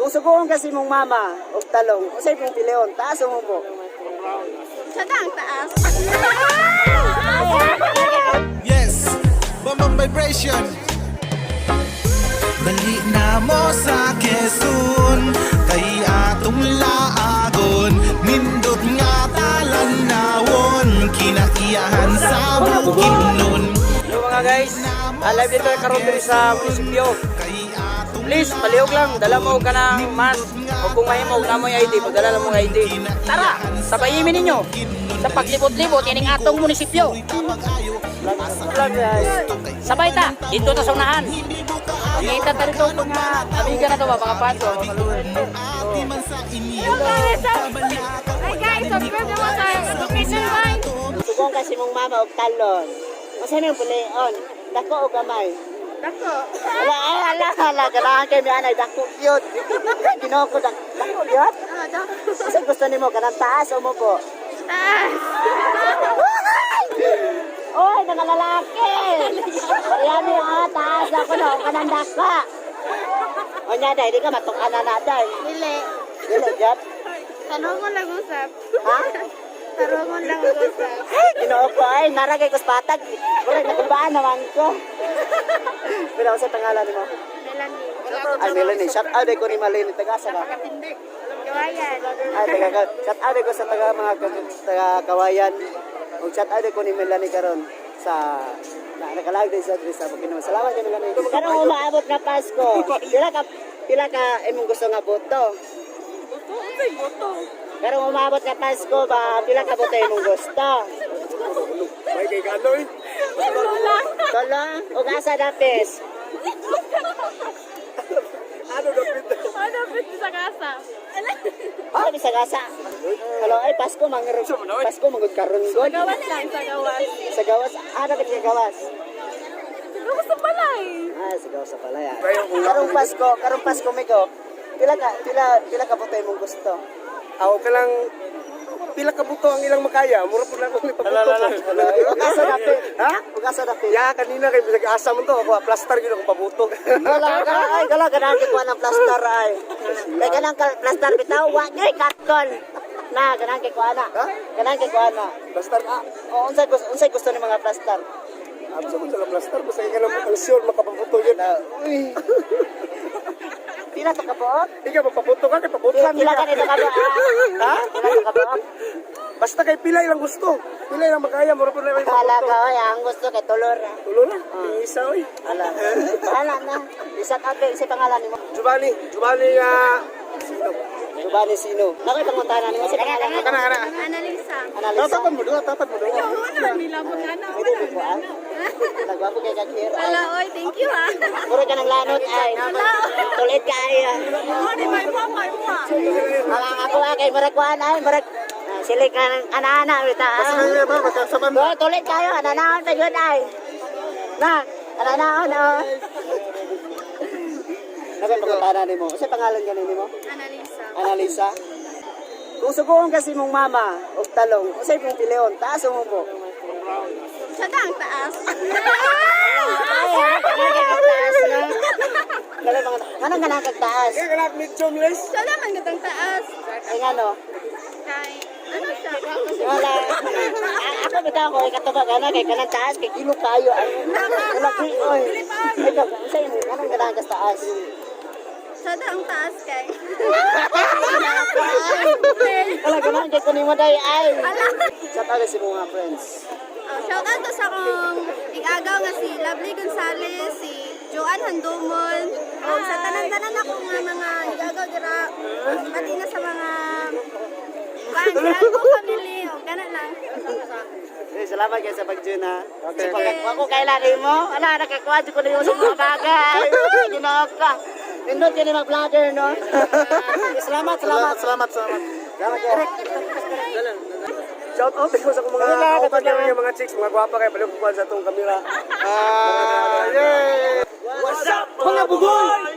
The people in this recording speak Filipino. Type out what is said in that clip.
Kung suguon kasi mong mama o talong, usay pong piliyon, taas o mo. Sadang taas. Yes, Bambang Vibration. Dali na mo sa Quezon, kay atong laagon. Nindot nga talanawon, kinaiyahan sa Bukidnon. Hello mga guys, live dito karon diri sa munisipyo. Please, palihog lang, dala mo ka ng mask o kung mahimo na mo yung ID, pagdala mo yung ID. Tara, sabayimin ninyo sa paglibot-libot ining atong munisipyo. Sabay ta, dito ta sa unahan. Ngita ta rito mga amiga na to ba, mga pato, mga luwin. Hi guys, subscribe naman sa Education Line. Suguon kasi mong mama o talong, usay nang piliyon, dako o gamay. Dako. Ala, ganahan kayo may anay, dako yun. Ginoo ko, dako yun. Dako. Kasi gusto nimo kanang taas o mo po? Taas. Oy, mga lalaki! Mariyami taas ako na, kanang daka. O niya, day, di ka matukanan na, day. Dili. Dili, Jat? Tarungon lang usap. Ha? Tarungon lang usap. Ginoo ko, ay, naragay ko sa patag. Wala, nagulbaan naman ko. Pero ako sa pangalan mo? Melanie. Ay, Melanie, shout out ko ni Malini, tagasa ka. Kawayan. Ay, shout out ko sa mga taga-kawayan. O shout out ko ni Melanie karon sa nakalag din sa Bukidnon. Salamat kay Melanie. Karong umaabot na Pasko. Pila ka imong gusto nga boto? Boto. Karong umaabot na Pasko ba pila ka boto imong gusto? May kay ganoy. Tolo, ug asa dapis? Ano dapit? Ano pit sa kasa? Oh, bisa gasa. Hello, ay Pasko mangud karon god. Gawas lang sa gawas. Sa gawas, ano ka sa gawas? Gawas sa balay. Ah, sa gawas sa palaya. Karong Pasko migo. Pila ka boto imong gusto? Ako ka lang pila ka buto ang ilang makaya, mura po na akong ipabuto. Ug asa dapis? Ha? Ug asa dapis? Ya kanina kay bisag asa man to, ako plaster gyud ako pabuto. Gala ganang ko ng plaster ay. Kay ganang plaster bitaw wa gyud katkol. Na ganang ko ana. Ganang ko ana. Plaster O unsay gusto ni mga plaster? Abso ko sa plaster basta ka lang ang sure makapabuto yun. Uy. Pila to ka buok? Ikaw magpabuto ka kay pabutuhan Pila ka nito ka buok? Ha? Pila to ka buok? Basta kay pila ilang gusto. Pila ilang makaya, mura po na yung Hala ka oy, ang gusto kay tulor. Tulo na, isa oy. Hala. Hala na. Isat ate sa pangalan nimo. Giovanni sino? Giovanni sino? Nakoy pangutana nimo sa pangalan. Kana. Analisa. Analisa. Tapan mo doon. Ano nila mo ano? Pwede mo po ah. Nagwapo kay kakir. Ala oy, thank you ah. Puro ka ng lanot ay. Tulit ka ay. Ano may mama mo? Mga ako kay marakwan ay marak. Sila ka ng ana-ana bita. ba magkasaban? Go tulit kayo ana-ana ta gyud ay. Na, ana-ana. Nakoy pangutana nimo. Sa pangalan ganin nimo? Analisa. Analisa. Kung suguon kasi mong mama o talong, usay pong piliyon, taas o mo po? Sadang taas. Anong ganang kagtaas? Kaya ka na medium less. Sadang man gatang taas. Ay nga no? Kay ano siya? Wala. Ako bitaw ko, ikatubag na kay kanang taas, kay kilo kayo. Wala ko, oy. Ikaw, usay mo, anong ganang taas? Sadang taas kay. Wala ganang kay kunin mo dahi ay. Sa taga si mga friends. Shout out to sa akong igagaw nga si Lovely Gonzales, si Joanne Handumon, o sa tanan-tanan ako nga mga igagaw dira. Pati na sa mga ko family, o ganun lang. Salamat kayo sa pag-join ha. Okay. Ako kailangan mo, nakakuha ko na yung sa mga bagay. Ginawag ka. Nindot yan yung mag-vlogger, no? Salamat. Shout out ko sa mga kauban niya mga chicks, mga gwapa kayo, balik ko sa itong kamera. Yay! What's up mga bugoy?